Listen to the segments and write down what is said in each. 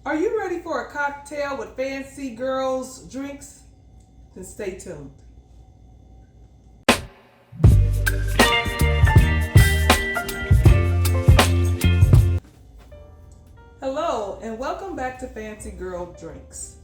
Are you ready for a cocktail with fancy girls drinks? Then stay tuned. Hello and welcome back to Fancy Girl Drinks.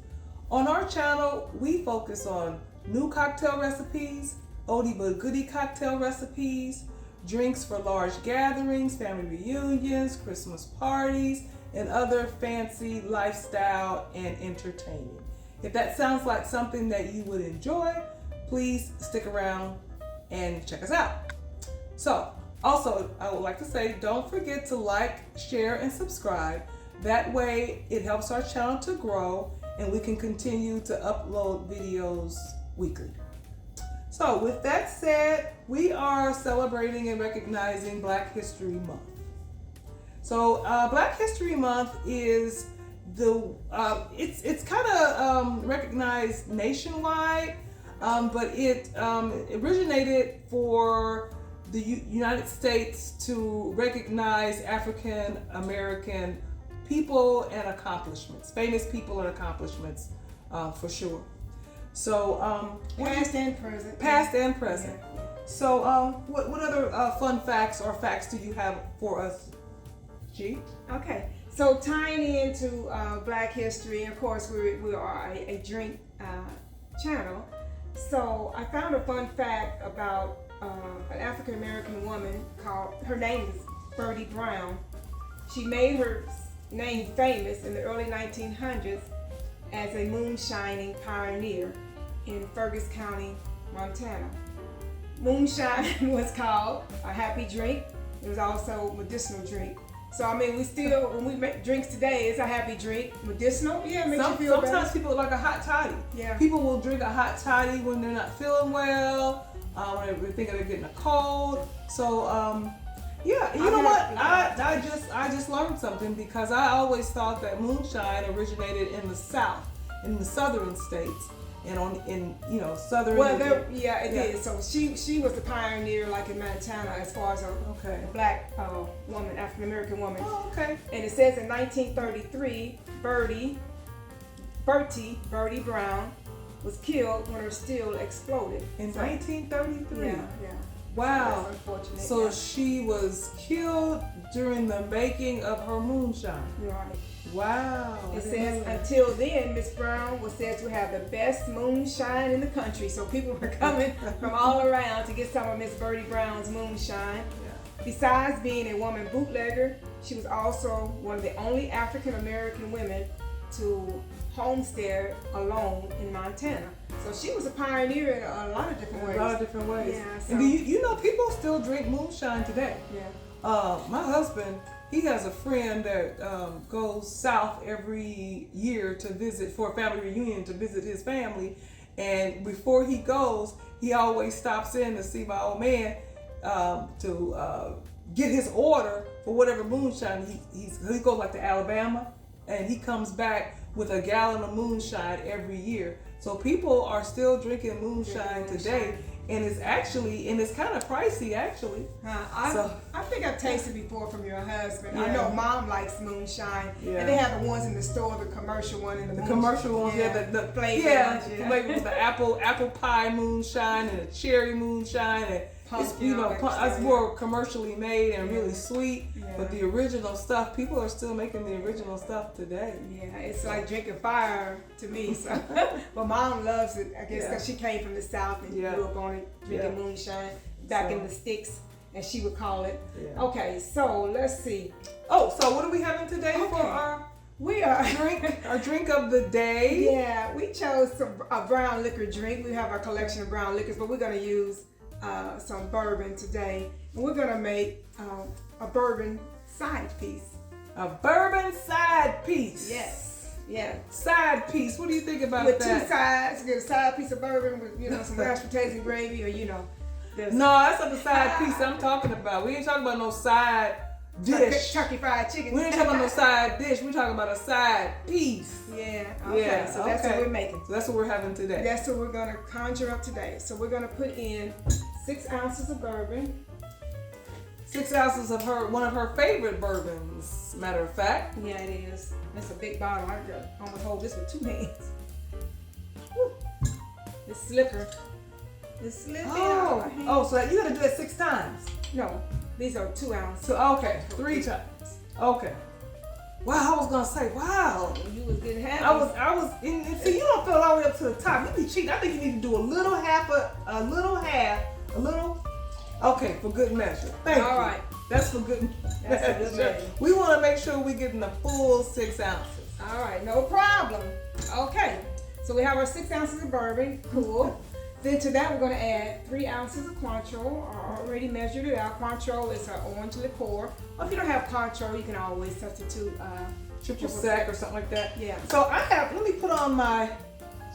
On our channel, we focus on new cocktail recipes, oldie but goodie cocktail recipes, drinks for large gatherings, family reunions, Christmas parties, and other fancy lifestyle and entertaining. If that sounds like something that you would enjoy, please stick around and check us out. So, also, I would like to say, don't forget to like, share, and subscribe. That way, it helps our channel to grow and we can continue to upload videos weekly. So, with that said, we are celebrating and recognizing Black History Month. So, Black History Month is it's kind of recognized nationwide, but it originated for the United States to recognize African American people and accomplishments, famous people and accomplishments, for sure. So past and present. Past and present. Yeah. So what other fun facts or facts do you have for us, G? Okay, so tying into Black history, of course, we are a drink channel. So I found a fun fact about an African American woman her name is Bertie Brown. She made her name famous in the early 1900s as a moonshining pioneer in Fergus County, Montana. Moonshine was called a happy drink. It was also a medicinal drink. So I mean, we still, when we make drinks today, it's a happy drink. Medicinal, yeah, makes you feel better. Sometimes people like a hot toddy. Yeah. People will drink a hot toddy when they're not feeling well, when they're thinking they're getting a cold. So yeah, you know what? I just learned something because I always thought that moonshine originated in the South, in the southern states, and in southern. Well, it did. So she was the pioneer, like in Montana, as far as a Black woman, African American woman. Oh, okay. And it says in 1933, Bertie Brown was killed when her still exploded. In 1933. Yeah. Wow. Unfortunate. So she was killed during the making of her moonshine. Right. Wow. It says until then, Miss Brown was said to have the best moonshine in the country. So people were coming from all around to get some of Miss Bertie Brown's moonshine. Yeah. Besides being a woman bootlegger, she was also one of the only African American women to homestead alone in Montana. So she was a pioneer in a lot of different ways. A lot of different ways. Yeah, so, and you know people still drink moonshine today. Yeah. My husband, he has a friend that goes south every year to visit for a family reunion to visit his family, and before he goes, he always stops in to see my old man to get his order for whatever moonshine he goes like to Alabama, and he comes back with a gallon of moonshine every year. So people are still drinking moonshine today, and it's kind of pricey actually. I think I've tasted before from your husband. Yeah. I know Mom likes moonshine, and they have the ones in the store, the commercial one and the commercial ones, the flavor, flavor with the apple pie moonshine and the cherry moonshine, and it's more commercially made and really sweet. Yeah. But the original stuff, people are still making the original stuff today. Yeah, it's like drinking fire to me. So, but Mom loves it, I guess, because she came from the South and grew up on it, drinking moonshine back in the sticks, as she would call it. Yeah. Okay, so let's see. Oh, so what are we having today for our drink of the day? Yeah, we chose a brown liquor drink. We have our collection of brown liquors, but we're going to use some bourbon today, and we're gonna make a bourbon side piece. A bourbon side piece. Yes. Yeah. Side piece. What do you think about with that? With 2 sides, get a side piece of bourbon with some mashed potatoes and gravy, or No, that's not the side piece I'm talking about. We ain't talking about no side dish. Turkey fried chicken. We ain't talking about no side dish. We're talking about a side piece. Yeah. Okay. So that's what we're making. So that's what we're having today. That's what we're gonna conjure up today. So we're gonna put in 6 ounces of bourbon. 6 ounces of one of her favorite bourbons, matter of fact. Yeah, it is. It's a big bottle. I could almost hold this with 2 hands. Woo. It's slipper. It's slipping out of my hand. Oh, so you gotta do it 6 times. No, these are 2 ounces. So okay, 3 times. Okay. Wow, I was gonna say, wow. You was getting happy. I was in. See, you don't fill it all the way up to the top. You be cheating. I think you need to do a little. Okay, for good measure. Thank you. All right. That's for good That's a good measure. We want to make sure we're getting the full 6 ounces. All right, no problem. Okay, so we have our 6 ounces of bourbon. Cool. Then to that, we're going to add 3 ounces of Cointreau. I already measured it out. Cointreau is an orange liqueur. Or if you don't have Cointreau, you can always substitute Triple sec or something like that. Yeah. So let me put on my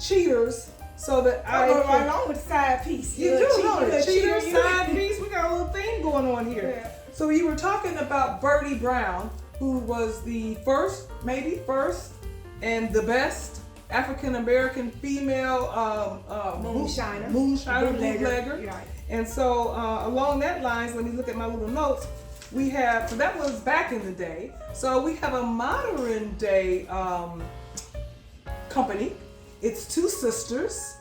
cheaters so that I go can. right along with the side piece. You do, don't it? Cheater, side piece. We got a little thing going on here. Yeah. So you were talking about Bertie Brown, who was the first, and the best African American female moonshiner, bootlegger. Right. And so along that lines, let me look at my little notes. We have, so that was back in the day. So we have a modern day company. It's 2 sisters.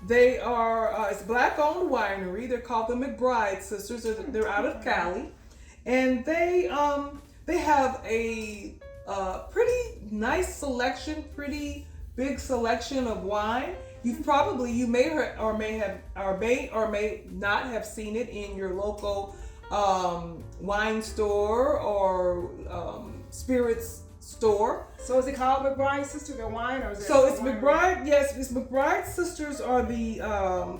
They are, it's black-owned winery. They're called the McBride Sisters. They're out of Cali. And they have a pretty nice selection, pretty big selection of wine. You may not have seen it in your local wine store or spirits store. So is it called McBride Sisters or wine, or is it? So it's McBride. Yes, it's McBride Sisters are the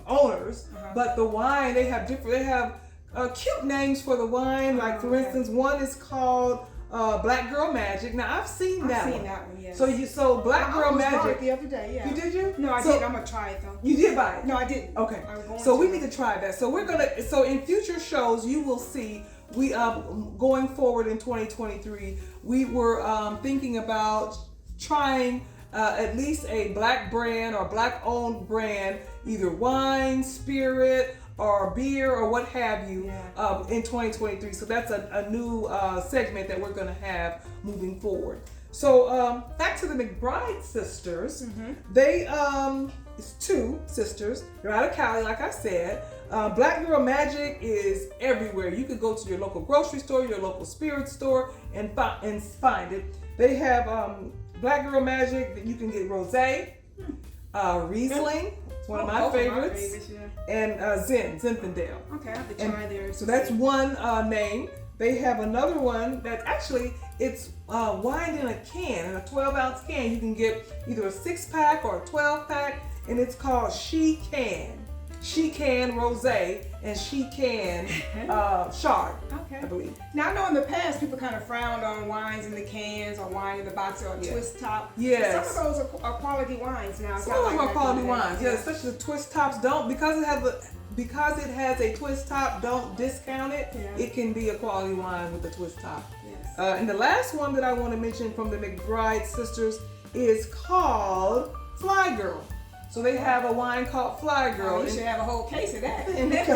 owners, but the wine they have different. They have cute names for the wine. Like for instance, one is called Black Girl Magic. Now I've seen that one. Yes. So Black Girl Magic. It the other day. Yeah. You did you? No, I didn't. I'm gonna try it though. You did buy it? No, I didn't. Okay. I was going So to. we need to try that. So we're gonna. So in future shows, you will see. We going forward in 2023, we were thinking about trying at least a black brand or black owned brand, either wine, spirit, or beer, or what have you, in 2023. So that's a new segment that we're going to have moving forward. So back to the McBride sisters. They it's 2 sisters. They're out of Cali, like I said. Black Girl Magic is everywhere. You could go to your local grocery store, your local spirit store, and find it. They have Black Girl Magic that you can get rosé, Riesling. It's one of my favorites. And Zinfandel. Okay, I have to try theirs. So that's one name. They have another one that actually it's wine in a can, in a 12-ounce can. You can get either a 6-pack or a 12-pack, and it's called She Can Rosé and She Can Chard. Okay. I believe. Now I know in the past people kind of frowned on wines in the cans or wine in the box or a twist top. Yes. But some of those are quality wines now. Some of them are quality wines. Yeah, especially the twist tops. Because it has a twist top, don't discount it. Yeah. It can be a quality wine with a twist top. Yes. And the last one that I want to mention from the McBride sisters is called Fly Girl. So they have a wine called Fly Girl. You should have a whole case of that. And it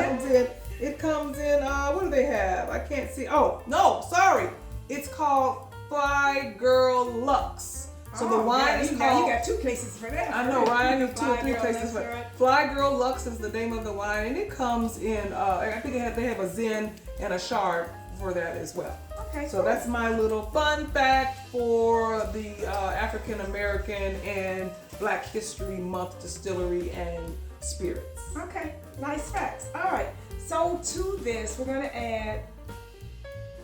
comes in, what do they have? I can't see. Oh, no, sorry. It's called Fly Girl Luxe. So the wine is called. Now you got 2 cases for that. I know, right? I need 2 or 3 cases for it. it. Fly Girl Luxe is the name of the wine, and it comes in. I think they have a Zin and a Chard for that as well. Okay. So that's my little fun fact for the African American and Black History Month distillery and spirits. Okay, nice facts. All right. So to this, we're gonna add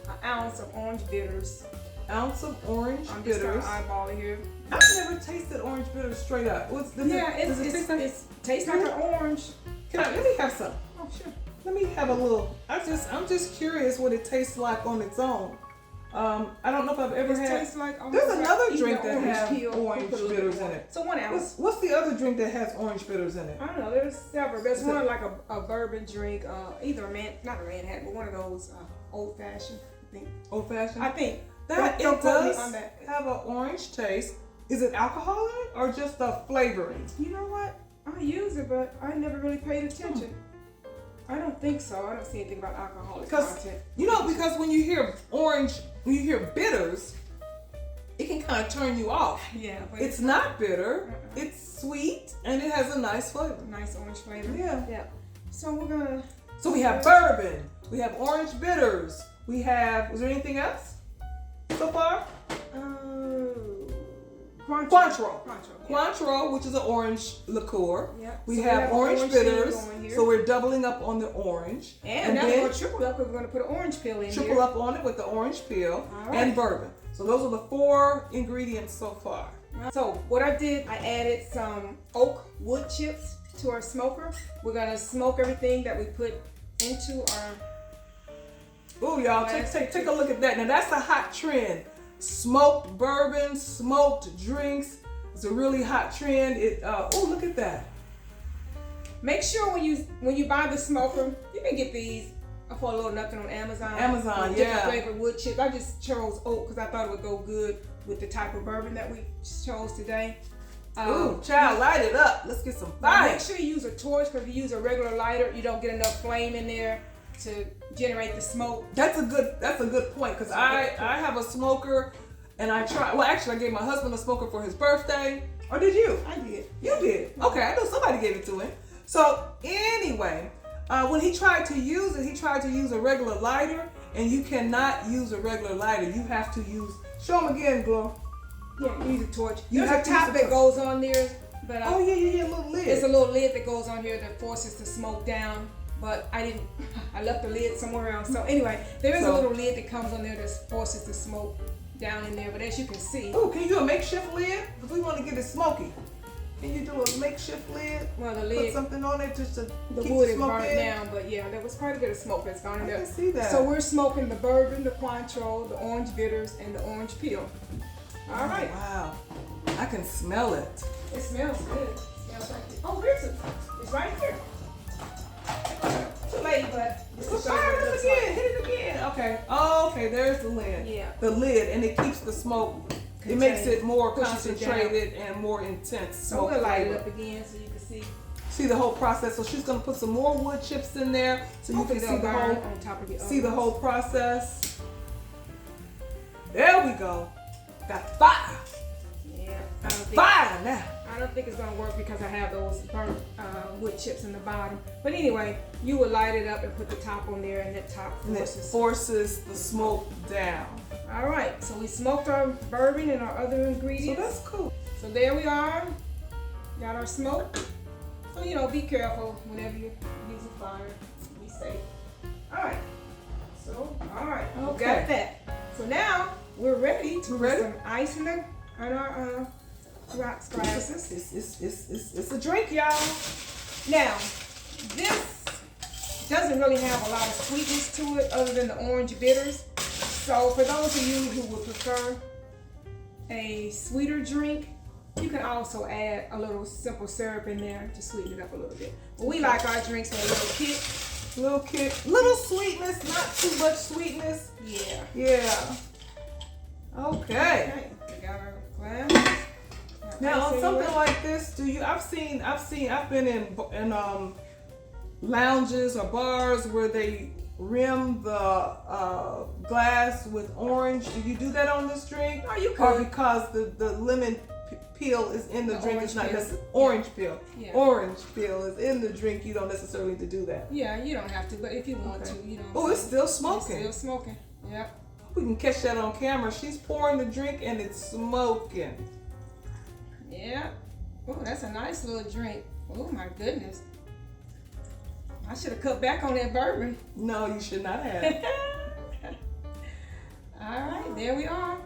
an ounce of orange bitters. Ounce of orange I'm bitters. just gonna eyeball it here. I've never tasted orange bitters straight up. Does it tastes like an orange. Let me have some. Oh sure. Let me have a little. I'm just curious what it tastes like on its own. I don't know if I've ever had. Tastes like There's another like drink that orange has peel. orange bitters in it. So 1 ounce. What's the other drink that has orange bitters in it? I don't know. There's several. There's one like a bourbon drink, either not a Manhattan, but one of those old fashioned. I think. Old fashioned. I think that don't it quote me does on that. have an orange taste. Is it alcohol in it or just the flavoring? You know what? I use it, but I never really paid attention. I don't think so. I don't see anything about alcoholic Because content. because when you hear orange, when you hear bitters, it can kind of turn you off. Yeah, but It's not bitter. It's sweet and it has a nice flavor. nice orange flavor. Yeah. Yeah. So we're gonna. So we have bourbon. We have orange bitters. We have. Was there anything else so far? Cointreau. Cointreau, which is an orange liqueur. Yeah. We So have orange thing bitters. going here. So we're doubling up on the orange. And now then we're going to triple up because we're going to put an orange peel in triple here. up on it with the orange peel All right. and bourbon. So those are the 4 ingredients so far. So what I did, I added some oak wood chips to our smoker. We're going to smoke everything that we put into our. Ooh, y'all, take a look at that. Now that's a hot trend. Smoked bourbon, smoked drinks. It's a really hot trend. Oh, look at that. Make sure when you buy the smoker, you can get these for a little nothing on Amazon. Amazon, with yeah. Different flavored wood chips. I just chose oak because I thought it would go good with the type of bourbon that we chose today. Ooh, child, light it up. Let's get some Now fire. make sure you use a torch because if you use a regular lighter, you don't get enough flame in there to generate the smoke. That's a good point because I have a smoker and I actually I gave my husband a smoker for his birthday. Or did you? I did. You did. Okay, I know somebody gave it to him. So anyway, when he tried to use it, he tried to use a regular lighter, and you cannot use a regular lighter. You have to use. Show him again, Glo. Yeah, you use a torch. You There's have a to use top a that torch. goes on there, but Oh yeah, little lid. there's a little lid that goes on here that forces the smoke down. But I left the lid somewhere else. So anyway, there is a little lid that comes on there that forces the smoke down in there. But as you can see, Oh, can you do a makeshift lid? Because we want to get it smoky. Can you do a makeshift lid? well, the Put lid, something on it just to the keep wood the is smoke burnt in? down. But yeah, there was quite a bit of smoke that's gone in I there. can see that. So we're smoking the bourbon, the Cointreau, the orange bitters, and the orange peel. All right. Wow. I can smell it. It smells good. It smells like it. Oh, here's it. It's right here. Too late, but this is Fire what it it up looks again. like. Hit it again. Okay. Oh, okay. There's the lid. Yeah. The lid, and it keeps the smoke. It makes it more Pushes it down. concentrated and more intense So smoke we'll light it flavor. up again so you can see. See the whole process. So she's gonna put some more wood chips in there, so you can Hopefully see they'll the burn whole on top of the see the oven. whole process. There we go. Got fire. Yeah. Fire now. I don't think it's gonna work because I have those burnt wood chips in the bottom. But anyway, you would light it up and put the top on there, and that top And it forces. forces the smoke down. All right. So we smoked our bourbon and our other So ingredients. that's cool. So there we are. Got our smoke. So be careful whenever you use a fire. Be safe. All right. So all right. We Okay. got that. So now we're ready to We ready? put some ice in our rocks glasses. It's a drink, y'all. Now, this doesn't really have a lot of sweetness to it other than the orange bitters. So for those of you who would prefer a sweeter drink, you can also add a little simple syrup in there to sweeten it up a little bit. But we like our drinks with a little kick. Little sweetness, not too much sweetness. Yeah. Yeah. Okay. Okay. We got our glass. Now on something like this, I've been in lounges or bars where they rim the glass with orange. Do you do that on this drink? Oh, you Or could. because the lemon peel is in the drink, orange it's not peel. necessarily orange peel. Yeah. Orange peel is in the drink. You don't necessarily need to do that. Yeah, you don't have to, but if you want to, Oh, it's still It's smoking. still smoking. Yep. We can catch that on camera. She's pouring the drink and it's smoking. Yeah. Oh, that's a nice little drink. Oh my goodness. I should have cut back on that bourbon. No, you should not have. All right, there we are.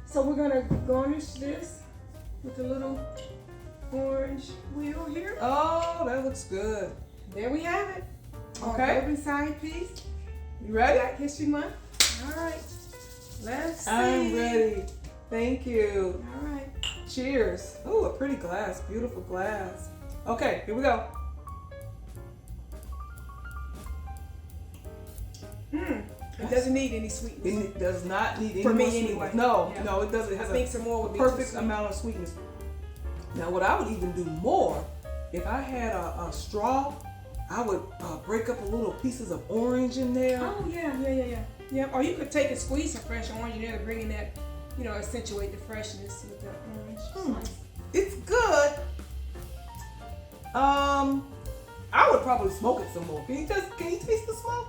So we're gonna garnish this with a little orange wheel here. Oh, that looks good. There we have it. Our Okay. bourbon side piece. You ready? Black History Month. All right. Let's see. I'm ready. Thank you. All right. Cheers. Ooh, a pretty glass. Beautiful glass. Okay, here we go. It doesn't need any sweetness. It does not need any For me more sweetness. anyway. No, Yeah. no, it doesn't. It has I think some more would be perfect too sweet. amount of sweetness. Now, what I would even do more, if I had a straw I would break up a little pieces of orange in there. Oh yeah. Or you could take and squeeze some fresh orange in there to bring in that, accentuate the freshness with the orange. Nice. It's good. I would probably smoke it some more. Can you taste the smoke?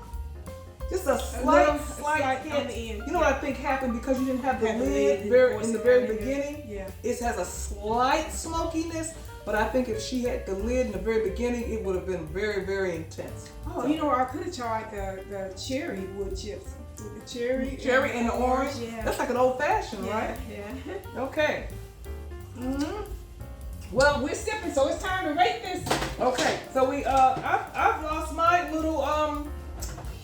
Just a slight hint. On the end. You know what I think happened because you didn't have the lid in the very beginning? Yeah. It has a slight smokiness, but I think if she had the lid in the very beginning, it would have been very, very intense. Oh, I could have tried the cherry wood chips. With the cherry and the orange. Yeah. That's like an old fashioned, right? Yeah. Okay. Well, we're sipping, so it's time to rate this. Okay, so I've lost my little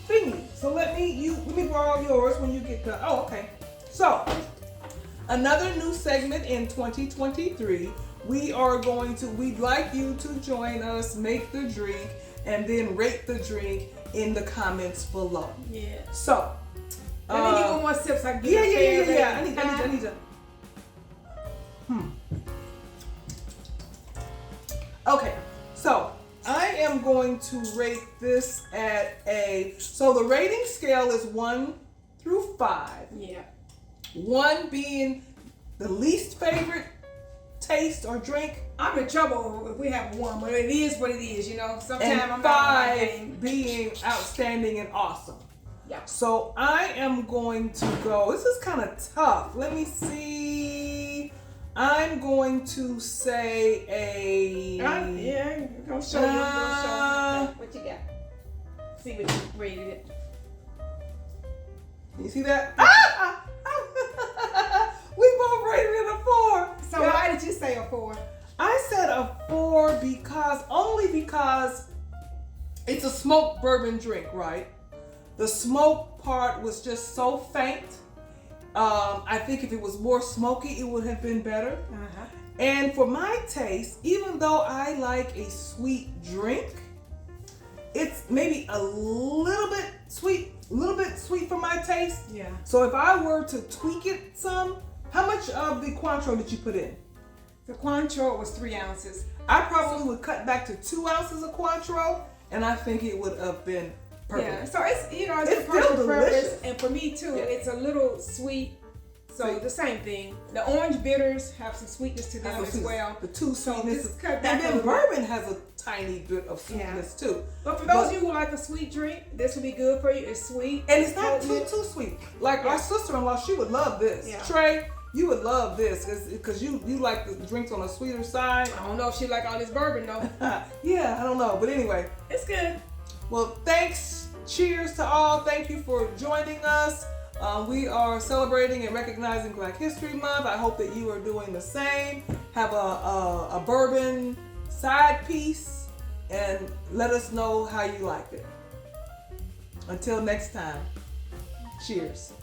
thingy. So let me borrow yours when you get done. Oh, okay. So another new segment in 2023. We'd like you to join us, make the drink, and then rate the drink in the comments below. Yeah. So let me give one more sip so I can get yeah. I need to. Okay, so I am going to rate this at so the rating scale is 1 through 5. Yeah. 1 being the least favorite taste or drink. I'm in trouble if we have 1, but it is what it is, Sometimes And I'm 5 being outstanding and awesome. Yeah. So I am going to go, this is kind of tough. Let me see. I'm going to say a... yeah, go show you. What you got? See what you rated it. You see that? We both rated it a 4. So why did you say a 4? I said a 4 only because it's a smoked bourbon drink, right? The smoke part was just so faint. I think if it was more smoky, it would have been better. And for my taste, even though I like a sweet drink, it's maybe a little bit sweet for my taste. Yeah. So if I were to tweak it some, how much of the Cointreau did you put in? The Cointreau was 3 ounces. I probably would cut back to 2 ounces of Cointreau, and I think it would have been perfect. Yeah, so it's It's a personal still preference, delicious. and for me too, Yeah. it's a little sweet. So the same thing. The orange bitters have some sweetness to them as well. The 2 sweetnesses. just cut And back a then little bourbon has a tiny bit of sweetness too. But for those of you who like a sweet drink, this would be good for you. It's sweet. And it's not potent. too sweet. Like our sister-in-law, she would love this. Yeah. Trey, you would love this because you like the drinks on the sweeter side. I don't know if she like all this bourbon though. Yeah, I don't know. But anyway. It's good. Well, thanks. Cheers to all. Thank you for joining us. We are celebrating and recognizing Black History Month. I hope that you are doing the same. Have a bourbon side piece and let us know how you liked it. Until next time, cheers.